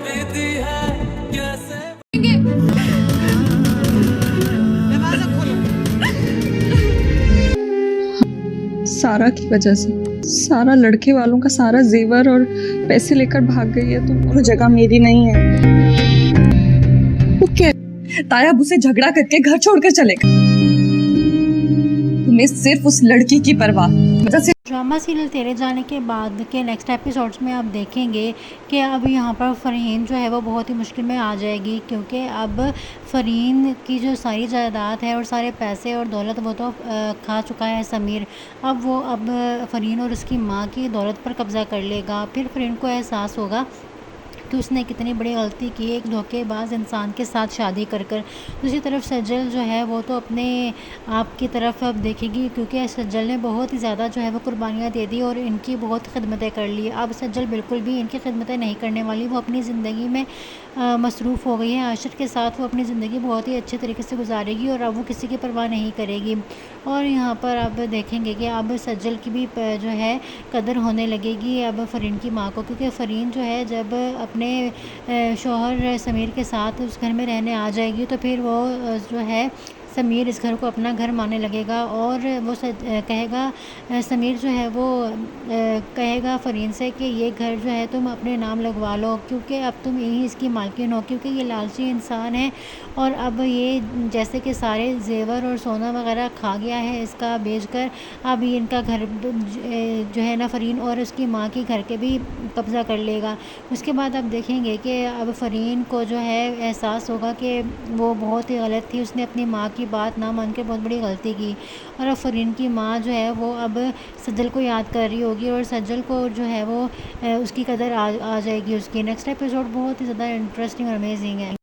बीती है कैसे। सारा की वजह से सारा लड़के वालों का सारा जेवर और पैसे लेकर भाग गई है। तो वो जगह मेरी नहीं है। वो क्या ताया अब उसे झगड़ा करके घर छोड़कर चले गए। तुम्हें सिर्फ उस लड़की की परवाह वजह से। ड्रामा सीरियल तेरे जाने के बाद के नेक्स्ट एपिसोड्स में आप देखेंगे कि अब यहाँ पर फ़रहीन जो है वो बहुत ही मुश्किल में आ जाएगी, क्योंकि अब फ़रहीन की जो सारी जायदाद है और सारे पैसे और दौलत वो तो खा चुका है समीर। अब फ़रहीन और उसकी माँ की दौलत पर कब्ज़ा कर लेगा। फिर फ़रहीन को एहसास होगा कि उसने कितनी बड़ी गलती की है एक धोखेबाज इंसान के साथ शादी कर कर। दूसरी तरफ सज्जल जो है वो तो अपने आप की तरफ अब देखेगी, क्योंकि सज्जल ने बहुत ही ज़्यादा जो है वो कुर्बानियाँ दे दी और इनकी बहुत खिदमतें कर ली। अब सज्जल बिल्कुल भी इनकी खिदमतें नहीं करने वाली, वो अपनी ज़िंदगी में मसरूफ़ हो गई है। आशिर के साथ वो अपनी ज़िंदगी बहुत ही अच्छे तरीके से गुजारेगी और अब वो किसी की परवाह नहीं करेगी। और यहाँ पर अब देखेंगे कि अब सज्जल की भी जो है कदर होने लगेगी अब फ़रहीन की माँ को, क्योंकि फ़रहीन जो है जब अपने शौहर समीर के साथ उस घर में रहने आ जाएगी तो फिर वो जो है समीर इस घर को अपना घर मानने लगेगा और वो कहेगा समीर जो है वो कहेगा फ़रहीन से कि ये घर जो है तुम अपने नाम लगवा लो, क्योंकि अब तुम यही इसकी मालकिन हो, क्योंकि ये लालची इंसान है और अब ये जैसे कि सारे जेवर और सोना वगैरह खा गया है इसका बेचकर। अब ये इनका घर जो है ना फ़रहीन और उसकी माँ के घर के भी कब्ज़ा कर लेगा। उसके बाद अब देखेंगे कि अब फ़रहीन को जो है एहसास होगा कि वो बहुत ही गलत थी, उसने अपनी माँ की बात ना मान के बहुत बड़ी गलती की। और अब फ़रहीन की माँ जो है वो अब सज्जल को याद कर रही होगी और सज्जल को जो है वो उसकी कदर आ जाएगी उसकी। नेक्स्ट एपिसोड बहुत ही ज़्यादा इंटरेस्टिंग और अमेजिंग है।